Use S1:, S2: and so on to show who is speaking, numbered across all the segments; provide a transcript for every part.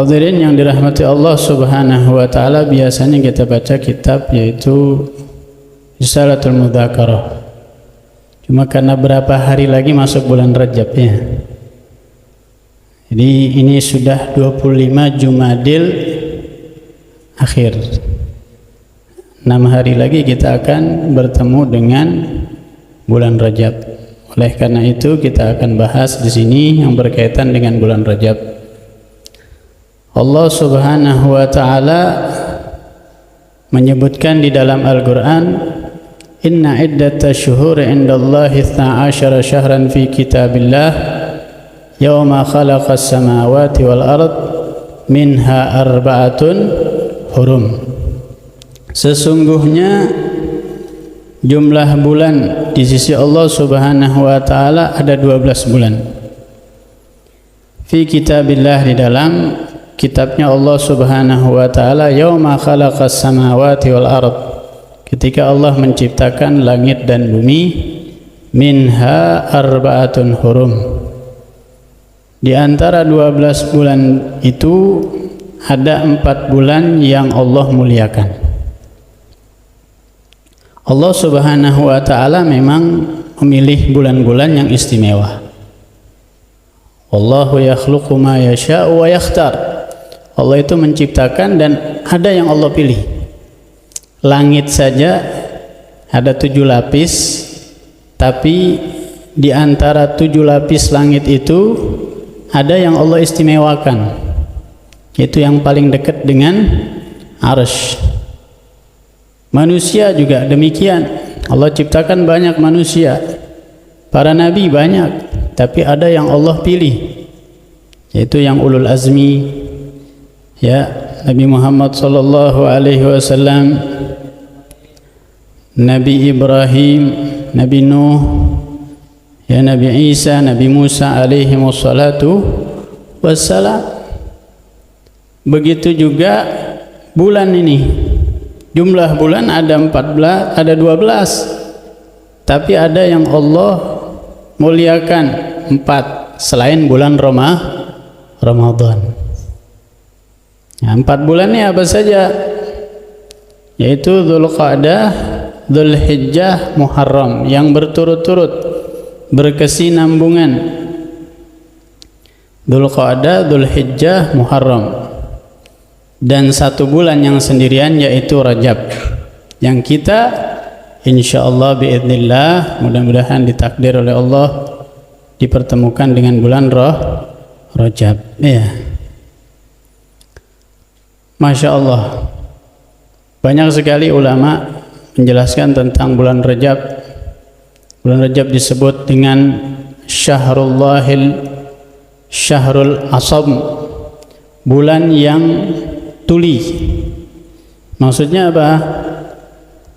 S1: Hadirin yang dirahmati Allah Subhanahu wa taala, biasanya kita baca kitab yaitu Risalatul Mudzakarah. Cuma karena berapa hari lagi masuk bulan Rajab ya. Jadi ini sudah 25 Jumadil Akhir. 6 hari lagi kita akan bertemu dengan bulan Rajab. Oleh karena itu kita akan bahas di sini yang berkaitan dengan bulan Rajab. Allah Subhanahu wa taala menyebutkan di dalam Al-Qur'an, inna iddatash syuhuri 'indallahi 12 syahran fi kitabillah yauma khalaqas samawati wal ard minha arba'atun hurum. Sesungguhnya jumlah bulan di sisi Allah Subhanahu wa taala ada 12 bulan. Fi kitabillah, di dalam kitabnya Allah Subhanahu wa taala, yauma khalaqas samawati wal ard, ketika Allah menciptakan langit dan bumi, minha arba'atun hurum, di antara 12 bulan itu ada 4 bulan yang Allah muliakan. Allah Subhanahu wa taala memang memilih bulan-bulan yang istimewa. Wallahu yakhluqu ma yasha'u wa yakhtar. Allah itu menciptakan dan ada yang Allah pilih. Langit saja ada 7 lapis, tapi di antara 7 lapis langit itu ada yang Allah istimewakan, yaitu yang paling dekat dengan arsy. Manusia juga demikian. Allah ciptakan banyak manusia, para nabi banyak, tapi ada yang Allah pilih, yaitu yang ulul azmi. Ya, Nabi Muhammad sallallahu alaihi wasallam, Nabi Ibrahim, Nabi Nuh, ya Nabi Isa, Nabi Musa alaihi wassalatu wassalam. Begitu juga bulan ini. Jumlah bulan ada 14, ada 12. Tapi ada yang Allah muliakan 4 selain bulan Ramadan. Nah, 4 bulan ini apa saja? Yaitu Dzulqa'dah, Dzulhijjah, Muharram, yang berturut-turut, berkesinambungan. Dzulqa'dah, Dzulhijjah, Muharram. Dan 1 bulan yang sendirian yaitu Rajab, yang kita insyaallah biidznillah, mudah-mudahan ditakdir oleh Allah dipertemukan dengan bulan Rajab ya. Masya Allah, banyak sekali ulama menjelaskan tentang bulan Rajab. Bulan Rajab disebut dengan Syahrul Asam, bulan yang tuli. Maksudnya apa?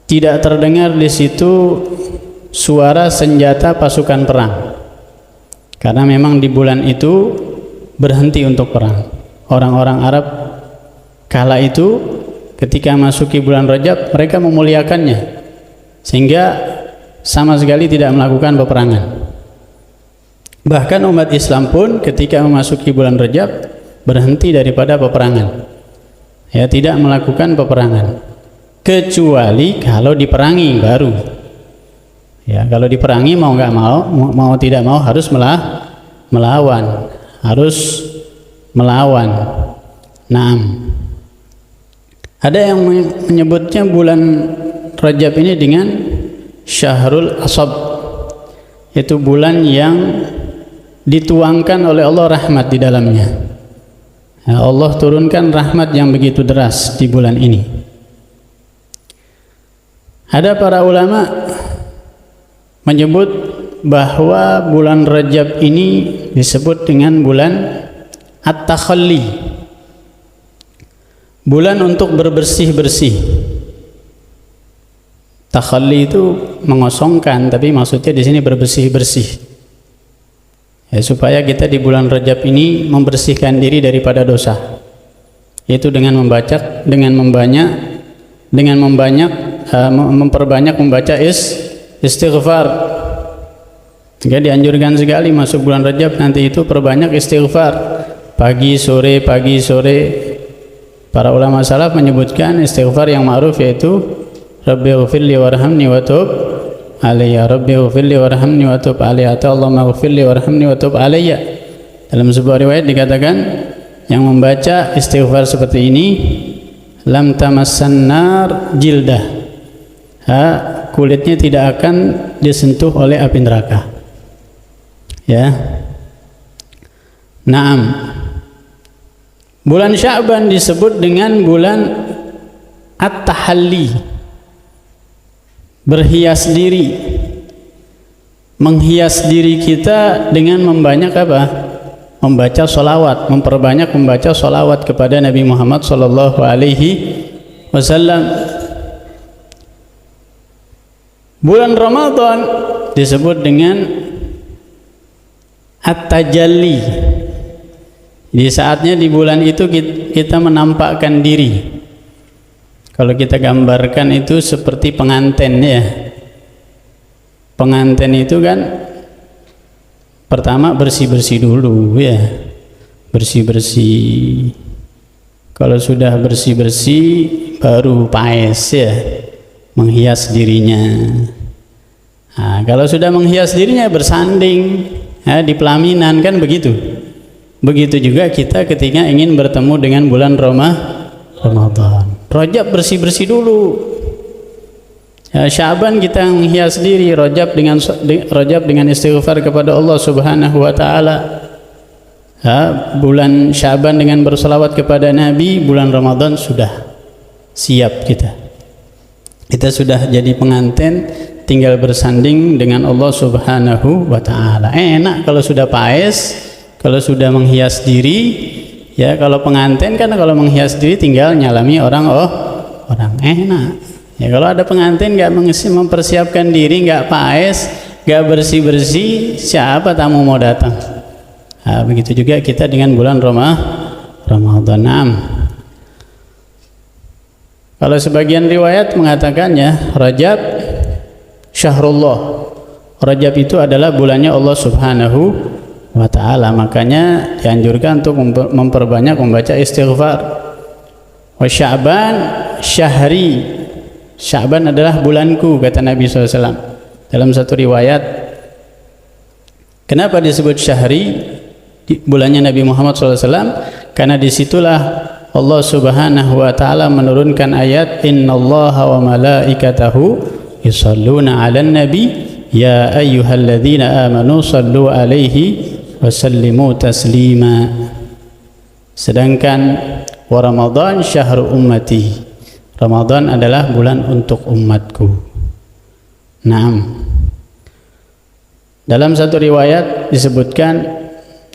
S1: Tidak terdengar di situ suara senjata pasukan perang, karena memang di bulan itu berhenti untuk perang. Orang-orang Arab kala itu ketika masuki bulan Rajab mereka memuliakannya, sehingga sama sekali tidak melakukan peperangan. Bahkan umat Islam pun ketika memasuki bulan Rajab berhenti daripada peperangan, ya, tidak melakukan peperangan, kecuali kalau diperangi baru. Ya, kalau diperangi mau nggak mau tidak mau harus melawan, harus melawan. Naam. Ada yang menyebutnya bulan Rajab ini dengan Syahrul Asab, yaitu bulan yang dituangkan oleh Allah rahmat di dalamnya. Ya, Allah turunkan rahmat yang begitu deras di bulan ini. Ada para ulama menyebut bahwa bulan Rajab ini disebut dengan bulan At-Takhalli, bulan untuk bersih-bersih. Takhalli itu mengosongkan, tapi maksudnya di sini bersih-bersih. Ya, supaya kita di bulan Rajab ini membersihkan diri daripada dosa, yaitu dengan memperbanyak membaca istighfar. Jadi dianjurkan sekali masuk bulan Rajab nanti itu perbanyak istighfar, pagi sore. Para ulama salaf menyebutkan istighfar yang ma'ruf yaitu Rabbighfirli warhamni wa tub alayya, Rabbighfirli warhamni wa tub alayya, atau Allahumma ghfirli warhamni wa tub alayya. Dalam sebuah riwayat dikatakan yang membaca istighfar seperti ini lam tamassan nar jildah, kulitnya tidak akan disentuh oleh api neraka. Ya. Naam. Bulan Sya'ban disebut dengan bulan at-tahalli, berhias diri, menghias diri kita dengan membanyak apa? Membaca sholawat, memperbanyak membaca sholawat kepada Nabi Muhammad sallallahu alaihi wasallam. Bulan Ramadan disebut dengan at-tajalli. Di saatnya di bulan itu kita menampakkan diri. Kalau kita gambarkan itu seperti pengantin ya. Pengantin itu kan pertama bersih-bersih dulu ya. Bersih-bersih. Kalau sudah bersih-bersih baru paes ya. Menghias dirinya. Nah, kalau sudah menghias dirinya bersanding ya, di pelaminan kan begitu. Begitu juga kita ketika ingin bertemu dengan bulan Ramadan. Rajab bersih-bersih dulu. Ya, Sya'ban kita menghias diri, Rajab dengan istighfar kepada Allah Subhanahu wa taala. Ya, bulan Sya'ban dengan berselawat kepada Nabi, bulan Ramadan sudah siap kita. Kita sudah jadi pengantin, tinggal bersanding dengan Allah Subhanahu wa taala. Enak kalau sudah paes, kalau sudah menghias diri. Ya, kalau pengantin kan kalau menghias diri tinggal nyalami orang enak. Ya, kalau ada pengantin nggak mempersiapkan diri, nggak paes, nggak bersih-bersih, siapa tamu mau datang? Nah, begitu juga kita dengan bulan Ramadan. Kalau sebagian riwayat mengatakannya Rajab syahrullah. Rajab itu adalah bulannya Allah Subhanahu wa ta'ala, makanya dianjurkan untuk memperbanyak membaca istighfar. Wa Sya'ban syahri, Sya'ban adalah bulanku, kata Nabi SAW dalam satu riwayat. Kenapa disebut syahri, bulannya Nabi Muhammad SAW? Karena disitulah Allah Subhanahu wa ta'ala menurunkan ayat innallaha wa malaikatahu yusalluna 'alan nabi ya ayyuhalladzina amanu sallu 'alaihi wasallimu taslima. Sedangkan wa Ramadan syahru ummati, Ramadan adalah bulan untuk umatku. Naam. Dalam satu riwayat disebutkan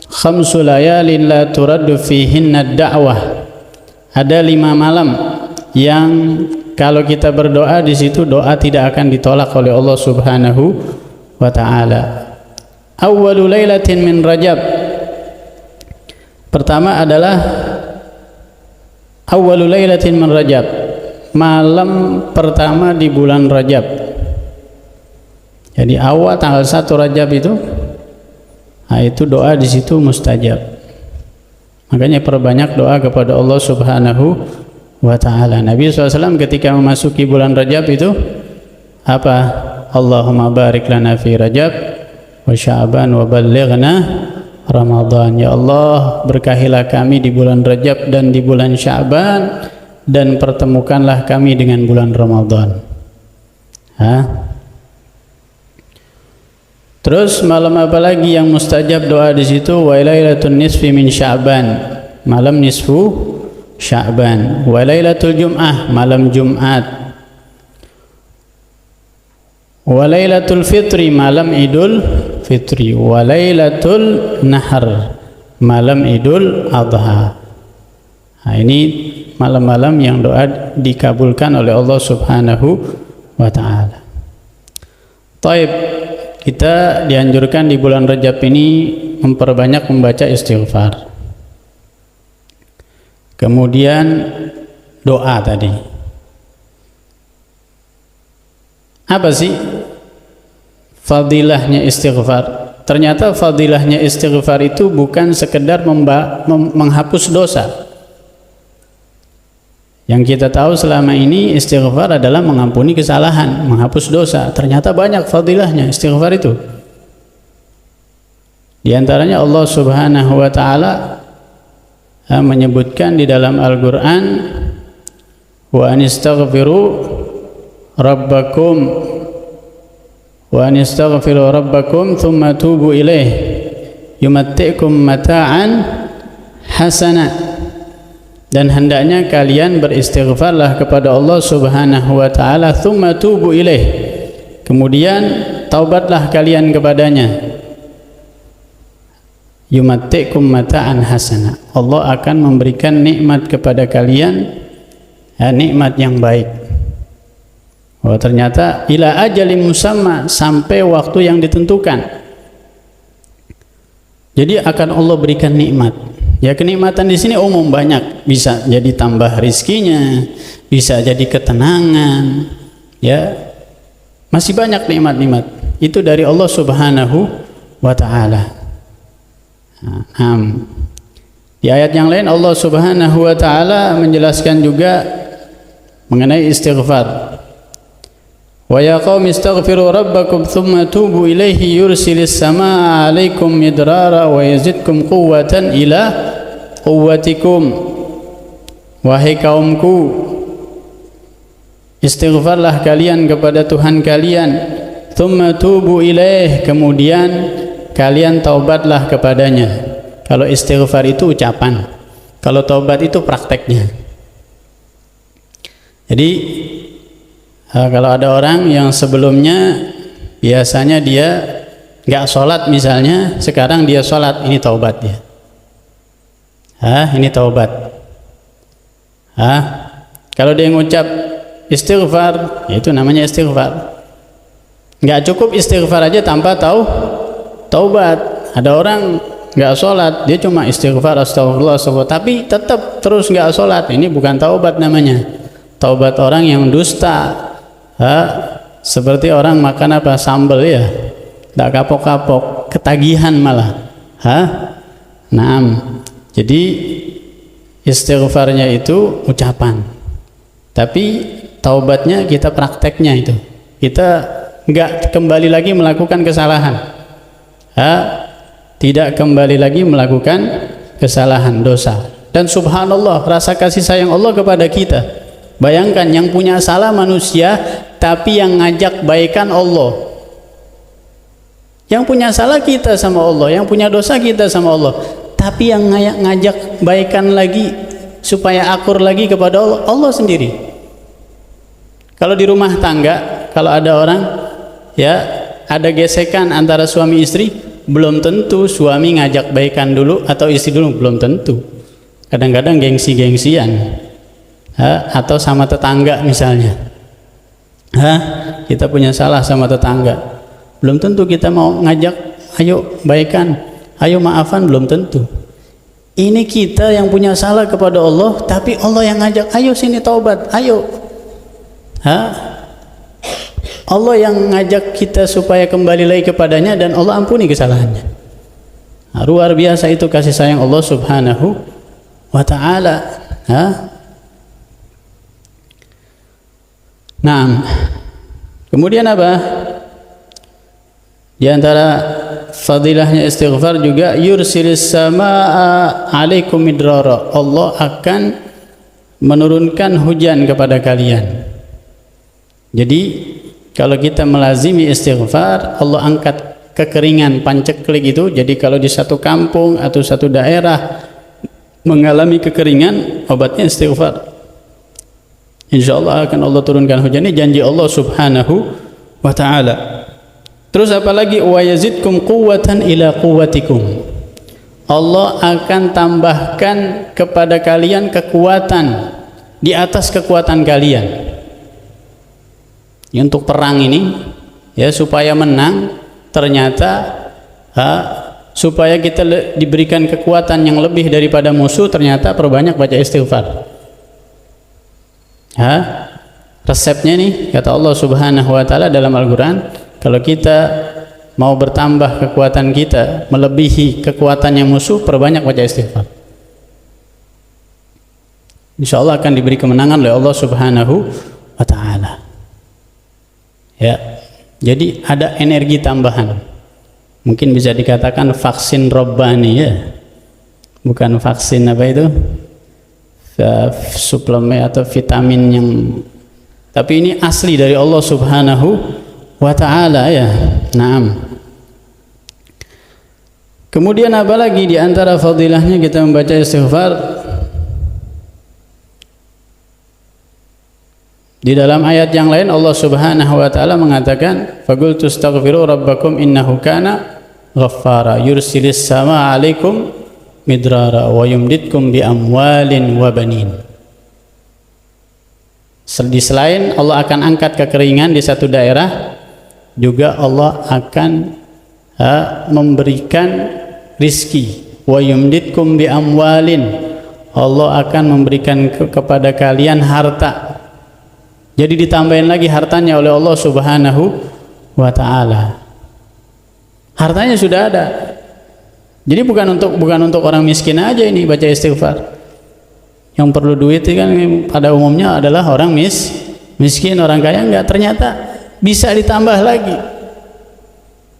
S1: khamsu layalin la turaddu fihinna ad-da'wah. Ada 5 malam yang kalau kita berdoa di situ doa tidak akan ditolak oleh Allah Subhanahu wa taala. Awwalu lailatin min Rajab. Pertama adalah awwalu lailatin min Rajab, malam pertama di bulan Rajab. Jadi awal tanggal 1 Rajab itu, nah itu doa di situ mustajab. Makanya perbanyak doa kepada Allah Subhanahu wa ta'ala. Nabi SAW ketika memasuki bulan Rajab itu apa? Allahumma barik lana fi Rajab wa Sya'ban wa ballighna Ramadan. Ya Allah, berkahilah kami di bulan Rajab dan di bulan Sya'ban, dan pertemukanlah kami dengan bulan Ramadan. Terus malam apa lagi yang mustajab doa di situ? Wa lailatul nisfi min Sya'ban, malam nisfu Sya'ban. Wa lailatul Jum'ah, malam Jumat. Wa lailatul fitri, malam Idul Fitri. Wa lailatul Nahar, malam Idul Adha. Nah, ini malam-malam yang doa dikabulkan oleh Allah Subhanahu wa ta'ala. Taib, kita dianjurkan di bulan Rajab ini memperbanyak membaca istighfar. Kemudian doa tadi. Apa sih fadilahnya istighfar? ternyata fadilahnya istighfar itu bukan sekedar menghapus dosa. Yang kita tahu selama ini istighfar adalah mengampuni kesalahan, menghapus dosa. Ternyata banyak fadilahnya istighfar itu. Di antaranya Allah Subhanahu wa taala menyebutkan di dalam Al-Qur'an, wa anistaghfiru rabbakum thumma tubu ilaih yumatti'kum mata'an hasana. Dan hendaknya kalian beristighfarlah kepada Allah Subhanahu wa taala, thumma tubu ilaih, kemudian taubatlah kalian kepadanya. Yumatti'kum mata'an hasana, Allah akan memberikan nikmat kepada kalian, nikmat yang baik. Oh, ternyata ila ajalim musamma, sampai waktu yang ditentukan. Jadi akan Allah berikan nikmat. Ya, kenikmatan di sini umum banyak, bisa jadi tambah rizkinya, bisa jadi ketenangan, ya, masih banyak nikmat-nikmat itu dari Allah Subhanahu wa taala. Di ayat yang lain Allah Subhanahu wa taala menjelaskan juga mengenai istighfar. Wa ya qaumi istaghfiru rabbakum thumma tubu ilaihi yursilis samaa'a 'alaikum midrara wa yazidkum quwwatan ila quwwatikum. Wahai kaumku, istighfarlah kalian kepada Tuhan kalian, thumma tubu ilaih, kemudian kalian taubatlah kepadanya. Kalau istighfar itu ucapan, kalau taubat itu prakteknya. Jadi kalau ada orang yang sebelumnya biasanya dia nggak sholat misalnya, sekarang dia sholat, ini taubat dia. Ini taubat. Kalau dia ngucap istighfar, itu namanya istighfar. Nggak cukup istighfar aja tanpa taubat. Ada orang nggak sholat, dia cuma istighfar, astagfirullah, astagfirullah, tapi tetap terus nggak sholat. Ini bukan taubat namanya. Taubat orang yang dusta. Seperti orang makan apa, sambal ya, tak kapok-kapok, ketagihan malah. Jadi istighfarnya itu ucapan, tapi taubatnya kita prakteknya itu. Kita nggak kembali lagi melakukan kesalahan, tidak kembali lagi melakukan kesalahan, dosa. Dan subhanallah, rasa kasih sayang Allah kepada kita. Bayangkan, yang punya salah manusia, tapi yang ngajak baikan Allah. Yang punya salah kita sama Allah, yang punya dosa kita sama Allah, tapi yang ngajak baikan lagi supaya akur lagi kepada Allah, Allah sendiri. Kalau di rumah tangga, kalau ada orang ya ada gesekan antara suami istri, belum tentu suami ngajak baikan dulu atau istri dulu, belum tentu. Kadang-kadang gengsi-gengsian. Atau sama tetangga misalnya, kita punya salah sama tetangga, belum tentu kita mau ngajak ayo baikan, ayo maafan, belum tentu. Ini kita yang punya salah kepada Allah, tapi Allah yang ngajak, ayo sini taubat, ayo. Allah yang ngajak kita supaya kembali lagi kepadanya, dan Allah ampuni kesalahannya. Luar biasa itu kasih sayang Allah Subhanahu wa ta'ala. Kemudian apa? Di antara fadilahnya istighfar juga, yursilis samaa'a 'alaikum midrara, Allah akan menurunkan hujan kepada kalian. Jadi kalau kita melazimi istighfar, Allah angkat kekeringan, panceklik itu. Jadi kalau di satu kampung atau satu daerah mengalami kekeringan, obatnya istighfar. Insyaallah akan Allah turunkan hujan. Ini janji Allah Subhanahu wa ta'ala. Terus apalagi, wa yazidkum quwwatan ila quwwatikum, Allah akan tambahkan kepada kalian kekuatan di atas kekuatan kalian. Untuk perang ini ya, supaya menang, ternyata supaya kita diberikan kekuatan yang lebih daripada musuh, ternyata perbanyak baca istighfar. Resepnya nih, kata Allah Subhanahu wa ta'ala dalam Al-Quran, kalau kita mau bertambah kekuatan kita melebihi kekuatannya musuh, perbanyak baca istighfar. Insya Allah akan diberi kemenangan oleh Allah Subhanahu wa Ta'ala. Ya, jadi ada energi tambahan. Mungkin bisa dikatakan vaksin robbani, ya, bukan vaksin apa itu, suplemen atau vitamin yang, tapi ini asli dari Allah Subhanahu wa Ta'ala, ya. Naam. Kemudian apa lagi di antara fadilahnya kita membaca istighfar? Di dalam ayat yang lain Allah Subhanahu wa Ta'ala mengatakan, faqultu astaghfiru rabbakum innahu kana ghaffara yursilis samaa 'alaikum midrara wa yumditkum bi amwalin wa banin. Di selain Allah akan angkat kekeringan di satu daerah, juga Allah akan memberikan rizki. Wa yumditkum bi amwalin, Allah akan memberikan kepada kalian harta. Jadi ditambahin lagi hartanya oleh Allah Subhanahu wa Ta'ala. Hartanya sudah ada. Jadi bukan untuk orang miskin aja ini baca istighfar. Yang perlu duit itu kan pada umumnya adalah orang miskin, orang kaya enggak, ternyata bisa ditambah lagi.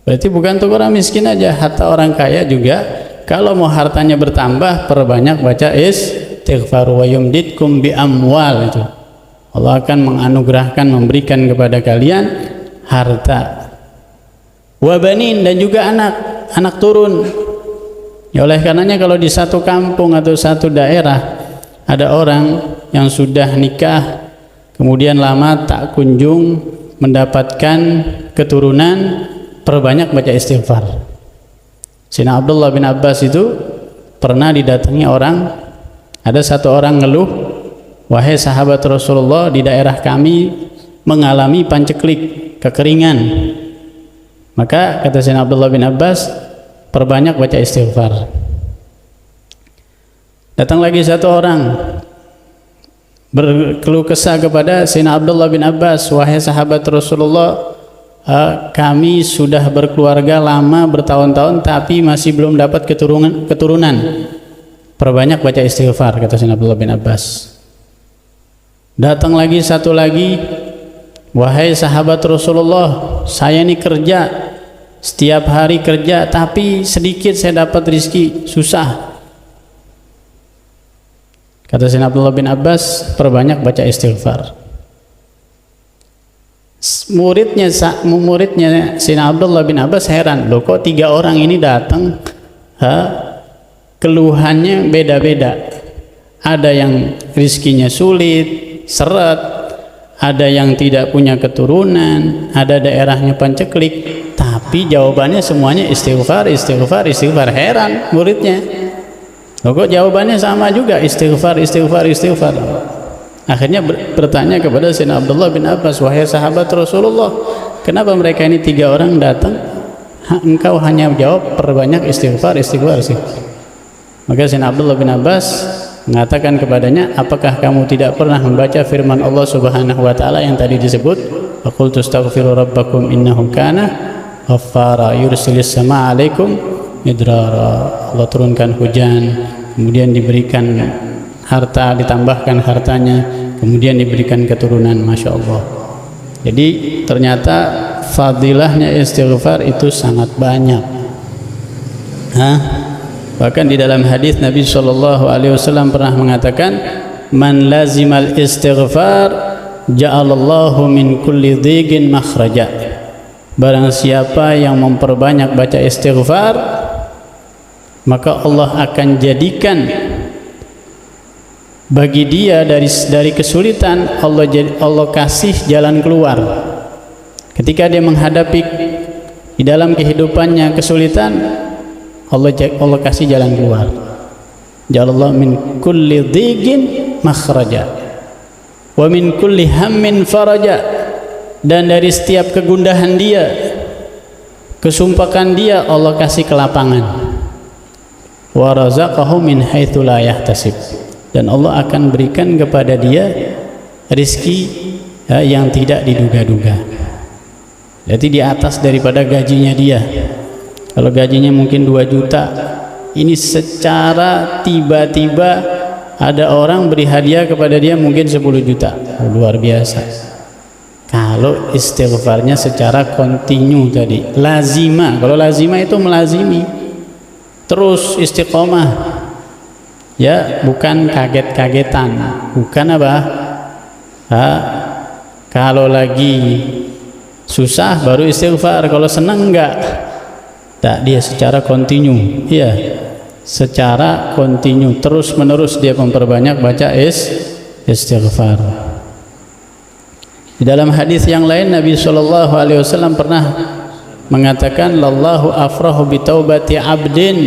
S1: Berarti bukan untuk orang miskin aja, hatta orang kaya juga kalau mau hartanya bertambah, perbanyak baca istighfar. Wa yumditkum bi amwal, itu Allah akan menganugerahkan, memberikan kepada kalian harta. Wa banin, dan juga anak turun. Ya, oleh karenanya kalau di satu kampung atau satu daerah ada orang yang sudah nikah kemudian lama tak kunjung mendapatkan keturunan, perbanyak baca istighfar. Sayyidina Abdullah bin Abbas itu pernah didatangi orang, ada satu orang ngeluh, wahai sahabat Rasulullah, di daerah kami mengalami panceklik, kekeringan. Maka kata Sayyidina Abdullah bin Abbas, perbanyak baca istighfar. Datang lagi satu orang berkeluh kesah kepada Sayyidina Abdullah bin Abbas, wahai sahabat Rasulullah, kami sudah berkeluarga lama, bertahun-tahun, tapi masih belum dapat keturunan. Perbanyak baca istighfar, kata Sayyidina Abdullah bin Abbas. Datang lagi satu lagi, wahai sahabat Rasulullah, saya ini kerja, setiap hari kerja, tapi sedikit saya dapat rizki, susah. Kata Sayyidina Abdullah bin Abbas, perbanyak baca istighfar. Muridnya Sayyidina Abdullah bin Abbas heran, loh kok tiga orang ini datang, keluhannya beda-beda. Ada yang rizkinya sulit, seret, ada yang tidak punya keturunan, ada daerahnya panceklik, tapi jawabannya semuanya istighfar, istighfar, istighfar. Heran muridnya, loh kok jawabannya sama juga, istighfar, istighfar, istighfar. Akhirnya bertanya kepada Sayyidina Abdullah bin Abbas, wahai sahabat Rasulullah, kenapa mereka ini tiga orang datang, engkau hanya jawab perbanyak istighfar, istighfar, istighfar. Maka Sayyidina Abdullah bin Abbas mengatakan kepadanya, apakah kamu tidak pernah membaca firman Allah Subhanahu wa Ta'ala yang tadi disebut, faqultu astaghfiru rabbakum innahu kana ghaffara yursilis samaa 'alaikum midrara. Allah turunkan hujan, kemudian diberikan harta, ditambahkan hartanya, kemudian diberikan keturunan. Masya Allah. Jadi ternyata fadilahnya istighfar itu sangat banyak. Bahkan di dalam hadis Nabi SAW pernah mengatakan, man lazimal istighfar ja'alallahu min kulli dhiqin makhraja. Barang siapa yang memperbanyak baca istighfar, maka Allah akan jadikan bagi dia dari kesulitan, Allah kasih jalan keluar. Ketika dia menghadapi di dalam kehidupannya kesulitan, Allah kasih jalan keluar. Ja'alallahu min kulli dhiqin makhraja wa min kulli hammin faraja. Dan dari setiap kegundahan dia, kesumpakan dia, Allah kasih kelapangan. Wa razaqahu min haitsu la yahtasib. Dan Allah akan berikan kepada dia rizki yang tidak diduga-duga. Berarti di atas daripada gajinya dia. Kalau gajinya mungkin 2 juta, ini secara tiba-tiba ada orang beri hadiah kepada dia mungkin 10 juta. Luar biasa. Kalau istighfarnya secara kontinu tadi, lazima. Kalau lazima itu melazimi, terus istiqomah, ya, bukan kaget-kagetan, bukan apa? Kalau lagi susah baru istighfar, kalau senang enggak. Tak, dia secara kontinu, ya, secara kontinu, terus menerus dia memperbanyak baca istighfar. Di dalam hadis yang lain Nabi SAW pernah mengatakan, lallahu afrahu bitaubati abdin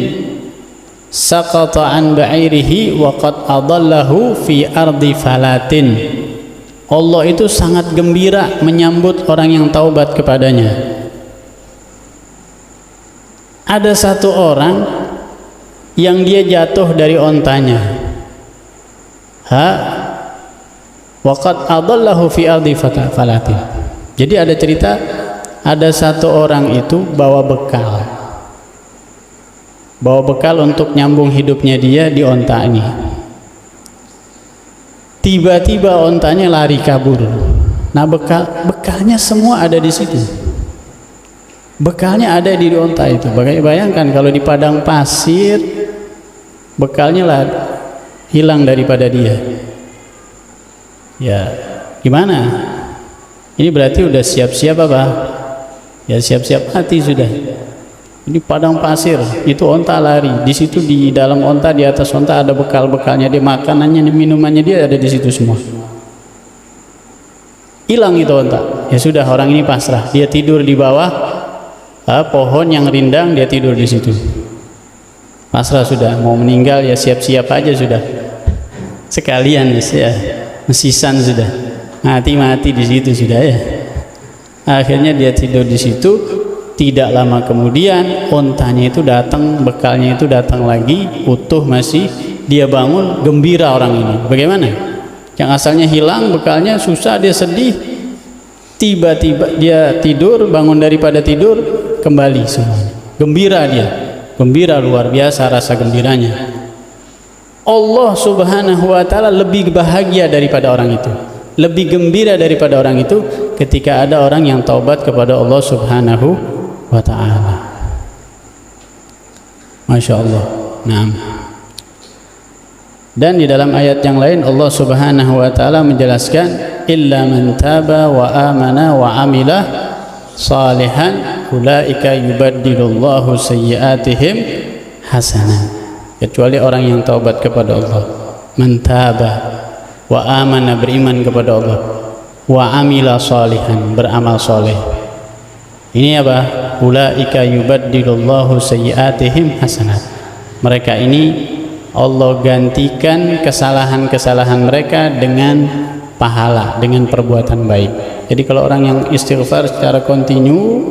S1: saqata an ba'irihi wa qad adallahu fi ardi falatin. Allah itu sangat gembira menyambut orang yang taubat kepadanya. Ada satu orang yang dia jatuh dari ontanya, waqad adallahu fi ardi falatin. Jadi ada cerita, ada satu orang itu bawa bekal untuk nyambung hidupnya dia di onta ini. Tiba-tiba ontanya lari kabur. Nah, bekalnya semua ada di situ. Bekalnya ada di onta itu. Bayangkan kalau di padang pasir bekalnya hilang daripada dia. Ya, gimana? Ini berarti udah siap-siap apa? Ya, siap-siap mati sudah. Ini padang pasir, itu onta lari. Di situ di dalam onta, di atas onta ada bekal-bekalnya, dia makanannya, minumannya dia ada di situ semua. Hilang itu onta. Ya sudah, orang ini pasrah. Dia tidur di bawah pohon yang rindang, dia tidur di situ. Pasrah sudah, mau meninggal ya siap-siap aja sudah. Sekalian ya, mesisan sudah. Mati di situ sudah ya. Akhirnya dia tidur di situ. Tidak lama kemudian ontanya itu datang, bekalnya itu datang lagi, utuh masih. Dia bangun, gembira orang ini. Bagaimana? Yang asalnya hilang bekalnya, susah, dia sedih. Tiba-tiba dia tidur, bangun daripada tidur, kembali semuanya. Gembira dia, gembira, luar biasa rasa gembiranya. Allah Subhanahu wa ta'ala lebih bahagia daripada orang itu, lebih gembira daripada orang itu ketika ada orang yang taubat kepada Allah Subhanahu wa ta'ala. Masya Allah. Naam. Dan di dalam ayat yang lain Allah Subhanahu wa ta'ala menjelaskan, illa man taba wa amana wa amila salihan ulaika yubaddilullahu sayyiatihim hasanat. Kecuali orang yang taubat kepada Allah, man taba wa amana, beriman kepada Allah, wa amila salihan, beramal soleh. Ini apa? Ulaika yubaddilullahu sayyiatihim hasanat. Mereka ini Allah gantikan kesalahan-kesalahan mereka dengan pahala, dengan perbuatan baik. Jadi kalau orang yang istighfar secara kontinu,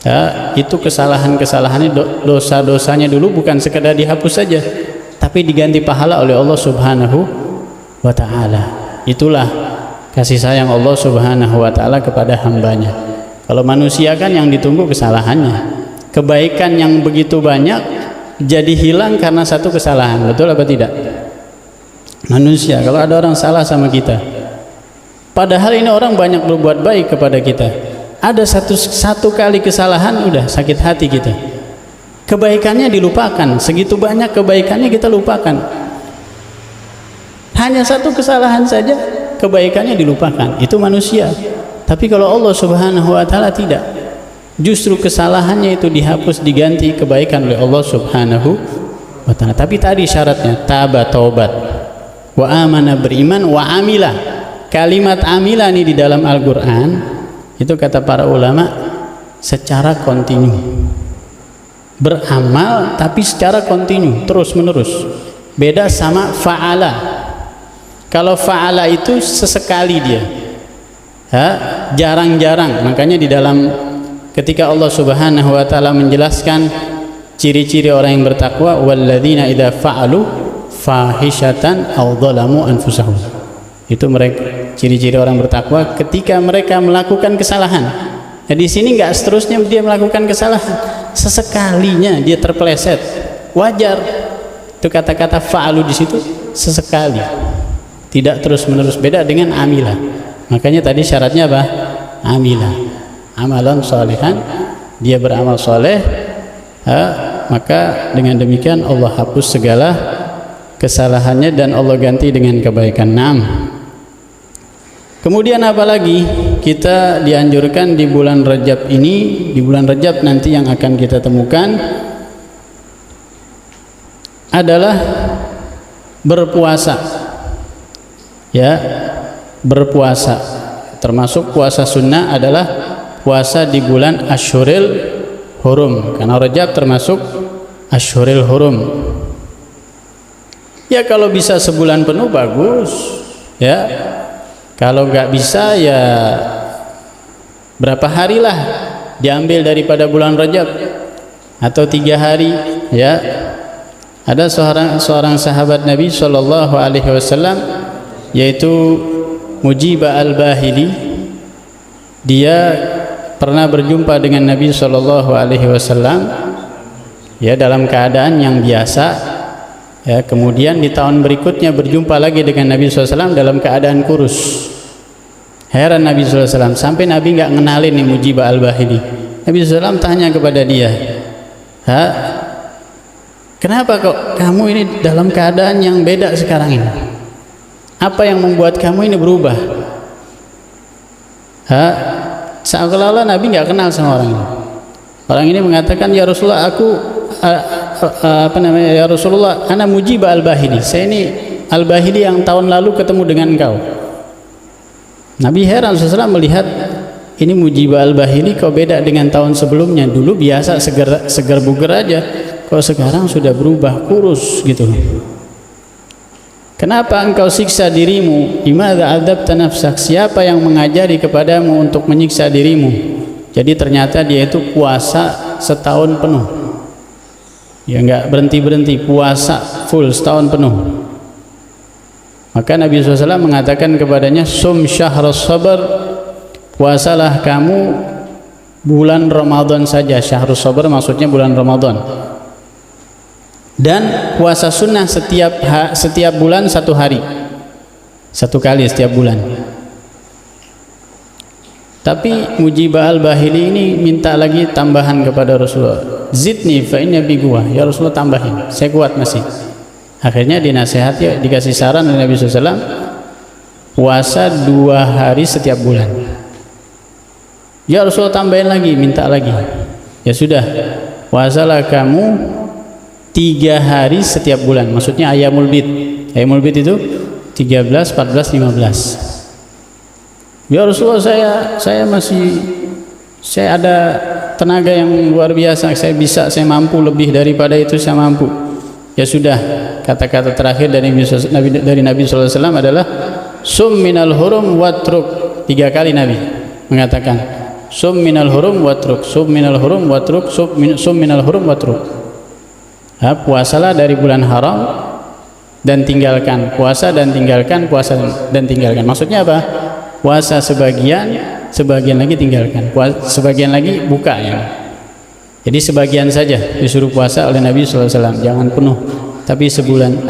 S1: ya, itu kesalahan-kesalahannya, dosa-dosanya dulu bukan sekedar dihapus saja, tapi diganti pahala oleh Allah Subhanahu wa ta'ala. Itulah kasih sayang Allah Subhanahu wa ta'ala kepada hambanya. Kalau manusia kan yang ditunggu kesalahannya, kebaikan yang begitu banyak jadi hilang karena satu kesalahan. Betul apa tidak? Manusia, kalau ada orang salah sama kita, padahal ini orang banyak berbuat baik kepada kita, ada satu kali kesalahan udah sakit hati kita, kebaikannya dilupakan. Segitu banyak kebaikannya kita lupakan. Hanya satu kesalahan saja kebaikannya dilupakan. Itu manusia. Tapi kalau Allah Subhanahu wa ta'ala tidak, justru kesalahannya itu dihapus, diganti kebaikan oleh Allah Subhanahu wa ta'ala. Tapi tadi syaratnya taba, taubat, wa amana, beriman, wa amila. Kalimat amila ini di dalam Al-Quran itu kata para ulama secara kontinu, beramal tapi secara kontinu, terus menerus. Beda sama fa'ala. Kalau fa'ala itu sesekali dia, jarang-jarang. Makanya di dalam ketika Allah Subhanahu wa ta'ala menjelaskan ciri-ciri orang yang bertakwa, walladzina idza fa'alu fahishatan aw dzalamu anfusahum, itu mereka ciri-ciri orang bertakwa ketika mereka melakukan kesalahan, Nah, di sini nggak seterusnya dia melakukan kesalahan, sesekalinya dia terpeleset, wajar. Itu kata-kata fa'alu di situ sesekali, tidak terus menerus. Beda dengan amila. Makanya tadi syaratnya apa? Amila, amalan solehan, dia beramal soleh, maka dengan demikian Allah hapus segala kesalahannya dan Allah ganti dengan kebaikan. Kemudian apalagi kita dianjurkan di bulan Rajab ini, di bulan Rajab nanti yang akan kita temukan adalah berpuasa. Ya, berpuasa. Termasuk puasa sunnah adalah puasa di bulan Asyhurul Hurum, karena Rajab termasuk Asyhurul Hurum. Ya kalau bisa sebulan penuh bagus, ya. Kalau nggak bisa ya berapa hari lah diambil daripada bulan Rajab, atau 3 hari, ya. Ada seorang sahabat Nabi Shallallahu Alaihi Wasallam, yaitu Mujibah al-Bahili. Dia pernah berjumpa dengan Nabi Shallallahu Alaihi Wasallam, ya, dalam keadaan yang biasa, ya. Kemudian di tahun berikutnya berjumpa lagi dengan Nabi SAW dalam keadaan kurus. Heran Nabi SAW, sampai Nabi nggak ngenalin nih Mujibah al-Bahili. Nabi SAW tanya kepada dia, kenapa kok kamu ini dalam keadaan yang beda sekarang ini? Apa yang membuat kamu ini berubah? Seolah-olah Nabi nggak kenal sama orang ini. Orang ini mengatakan, ya Rasulullah, aku ya Rasulullah, ana Mujibah al-Bahili. Saya ini al-Bahili yang tahun lalu ketemu dengan engkau. Nabi heran setelah melihat ini Mujibah al-Bahili kok beda dengan tahun sebelumnya. Dulu biasa segar buger aja, kok sekarang sudah berubah, kurus gitu. Kenapa engkau siksa dirimu? Imadza adzabta nafsak? Siapa yang mengajari kepadamu untuk menyiksa dirimu? Jadi ternyata dia itu puasa setahun penuh. Ya enggak berhenti-berhenti, puasa full setahun penuh. Maka Nabi SAW mengatakan kepadanya, sum syahrus sabar, puasalah kamu bulan Ramadan saja. Syahrus sabar maksudnya bulan Ramadan. Dan puasa sunnah setiap bulan 1 hari, 1 kali setiap bulan. Tapi Mujibah al-Bahili ini minta lagi tambahan kepada Rasulullah, zidni fa inna bi quwwah, ya Rasulullah tambahin, saya kuat masih. Akhirnya dinasihati, dikasih saran oleh Nabi SAW, puasa 2 hari setiap bulan. Ya Rasulullah tambahin lagi, minta lagi. Ya sudah, puasalah kamu 3 hari setiap bulan. Maksudnya Ayyamul Bid. Ayyamul Bid itu 13, 14, 15. Ya Rasulullah, saya ada tenaga yang luar biasa, saya mampu lebih daripada itu, saya mampu. Ya sudah, kata-kata terakhir dari Nabi SAW adalah sum minal hurum watruk. 3 kali Nabi mengatakan sum minal hurum watruk, sum minal hurum watruk, sum minal hurum watruk. Puasalah dari bulan haram dan tinggalkan, puasa dan tinggalkan, puasa dan tinggalkan. Maksudnya apa? Puasa sebagian lagi tinggalkan, sebagian lagi buka, ya. Jadi sebagian saja disuruh puasa oleh Nabi SAW, jangan penuh, tapi sebagian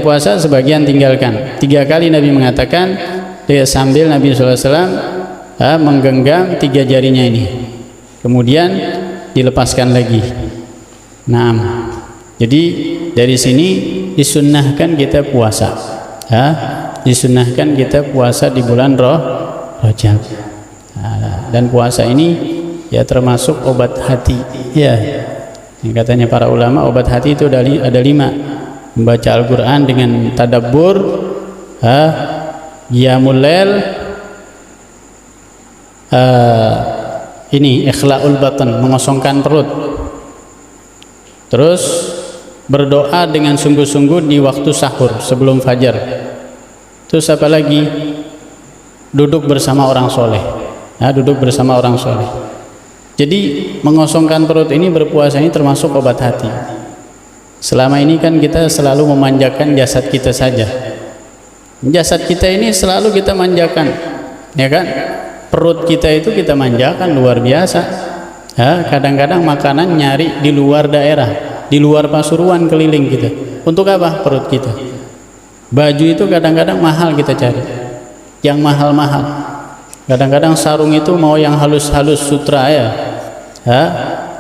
S1: puasa, sebagian tinggalkan. 3 kali Nabi mengatakan, sambil Nabi SAW menggenggam 3 jarinya ini, kemudian dilepaskan lagi. Jadi dari sini disunnahkan kita puasa, disunnahkan kita puasa di bulan Rajab. Dan puasa ini ya termasuk obat hati, ya. Katanya para ulama, obat hati itu ada 5. Membaca Al-Quran dengan tadabbur, qiyamul lail, ini ikhla'ul batan, mengosongkan perut. Terus berdoa dengan sungguh-sungguh di waktu sahur sebelum fajar. Terus apa lagi? Duduk bersama orang soleh, duduk bersama orang soleh. Jadi mengosongkan perut ini, berpuasa ini termasuk obat hati. Selama ini kan kita selalu memanjakan jasad kita saja. Jasad kita ini selalu kita manjakan, ya kan? perut kita itu kita manjakan luar biasa. Kadang-kadang makanan nyari di luar daerah, di luar Pasuruan keliling kita. Untuk apa? Perut kita. Baju itu kadang-kadang mahal kita cari, yang mahal-mahal. Kadang-kadang sarung itu mau yang halus-halus sutra ya,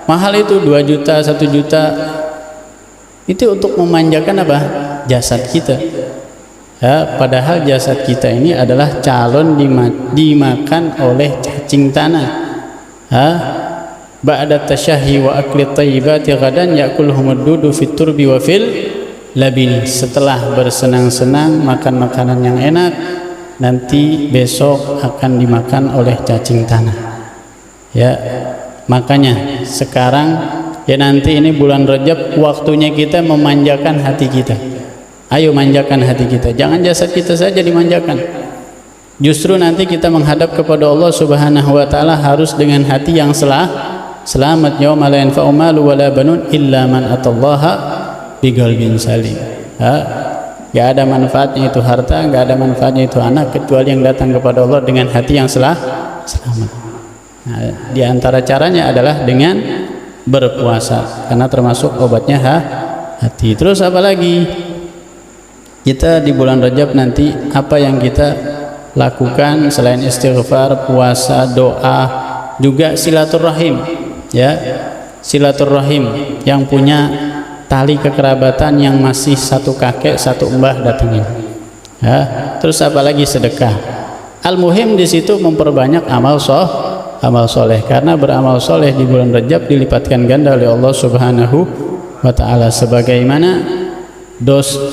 S1: mahal itu 2 juta, 1 juta. Itu untuk memanjakan apa? Jasad kita. Padahal jasad kita ini adalah calon dimakan oleh cacing tanah. Ba'da tasyahhi wa akli thayyibati ghadan ya'kuluhumud dudu fit turbi wa fil labin. Setelah bersenang-senang makan makanan yang enak, nanti besok akan dimakan oleh cacing tanah. Ya, makanya sekarang ya nanti ini bulan Rajab, waktunya kita memanjakan hati kita. Ayo manjakan hati kita, jangan jasad kita saja dimanjakan. Justru nanti kita menghadap kepada Allah Subhanahu wa taala harus dengan hati yang selamat. Yauma la yanfa'u malu wala banun illa man atallaha biqalbin salim. Gak ada manfaatnya itu harta, gak ada manfaatnya itu anak, kecuali yang datang kepada Allah dengan hati yang selamat. Di antara caranya adalah dengan berpuasa, karena termasuk obatnya hati. Terus apa lagi? Kita di bulan Rajab nanti apa yang kita lakukan selain istighfar, puasa, doa, juga silaturahim. Ya, silaturahim yang punya tali kekerabatan yang masih satu kakek satu mbah datengin. Terus apa lagi? Sedekah. Al-muhim di situ memperbanyak amal soleh, karena beramal soleh di bulan Rajab dilipatkan ganda oleh Allah Subhanahu wa taala. Sebagaimana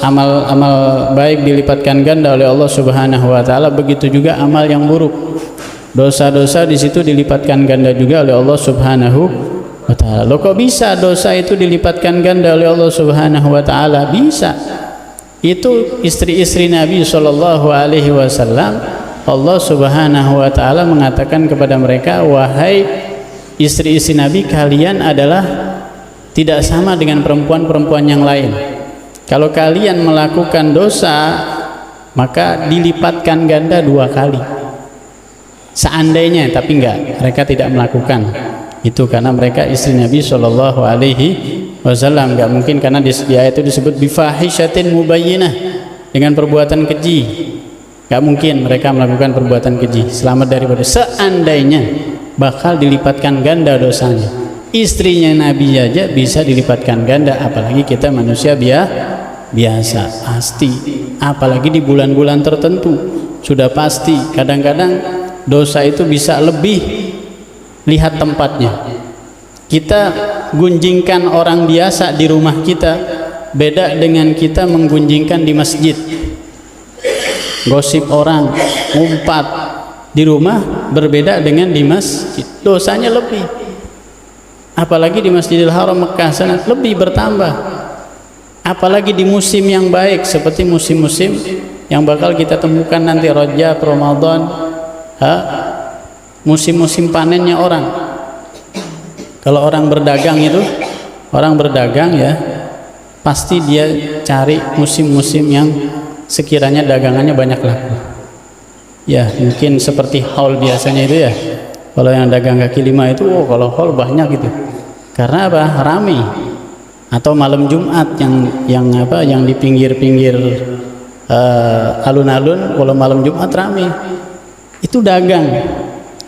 S1: amal baik dilipatkan ganda oleh Allah Subhanahu wa taala, begitu juga amal yang buruk, dosa-dosa di situ dilipatkan ganda juga oleh Allah Subhanahu wa taala. Loh, kok bisa dosa itu dilipatkan ganda oleh Allah Subhanahu wa taala? Bisa. Itu istri-istri Nabi sallallahu alaihi wasallam, Allah Subhanahu wa taala mengatakan kepada mereka, wahai istri-istri Nabi, kalian adalah tidak sama dengan perempuan-perempuan yang lain. Kalau kalian melakukan dosa, maka dilipatkan ganda 2 kali. Seandainya, tapi enggak, mereka tidak melakukan itu karena mereka istri Nabi Shallallahu Alaihi Wasallam. Enggak mungkin, karena di ayat itu disebut bifahishatin mubayyinah, dengan perbuatan keji. Enggak mungkin mereka melakukan perbuatan keji. Selamat daripada. Seandainya bakal dilipatkan ganda dosanya. Istrinya Nabi aja bisa dilipatkan ganda, apalagi kita manusia biasa, pasti. Apalagi di bulan-bulan tertentu sudah pasti. Kadang-kadang dosa itu bisa lebih. Lihat tempatnya. Kita gunjingkan orang biasa di rumah kita, beda dengan kita menggunjingkan di masjid. Gosip orang, ngumpat di rumah berbeda dengan di masjid, dosanya lebih. Apalagi di Masjidil Haram Mekah sana lebih bertambah. Apalagi di musim yang baik seperti musim-musim yang bakal kita temukan nanti, Rajab, Ramadan, musim-musim panennya orang. Kalau orang berdagang itu, orang berdagang ya, pasti dia cari musim-musim yang sekiranya dagangannya banyak laku. Ya, mungkin seperti haul biasanya itu ya. Kalau yang dagang kaki 5 itu, kalau haul banyak gitu. Karena apa? Rame. Atau malam Jumat yang di pinggir-pinggir alun-alun, kalau malam Jumat rame. Itu dagang.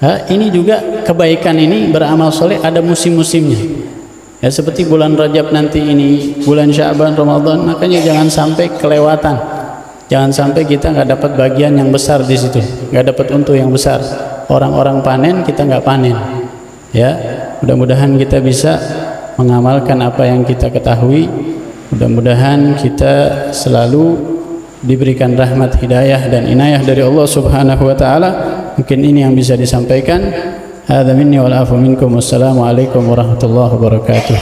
S1: Ini juga kebaikan ini, beramal soleh ada musim-musimnya. Ya, seperti bulan Rajab nanti ini, bulan Sya'ban, Ramadan, makanya jangan sampai kelewatan. Jangan sampai kita nggak dapat bagian yang besar di situ, nggak dapat untung yang besar. Orang-orang panen, kita nggak panen. Ya, mudah-mudahan kita bisa mengamalkan apa yang kita ketahui. Mudah-mudahan kita selalu diberikan rahmat, hidayah dan inayah dari Allah Subhanahu wa taala. Mungkin ini yang bisa disampaikan. Hadza minni wal afu minkum. Wassalamualaikum warahmatullahi wabarakatuh.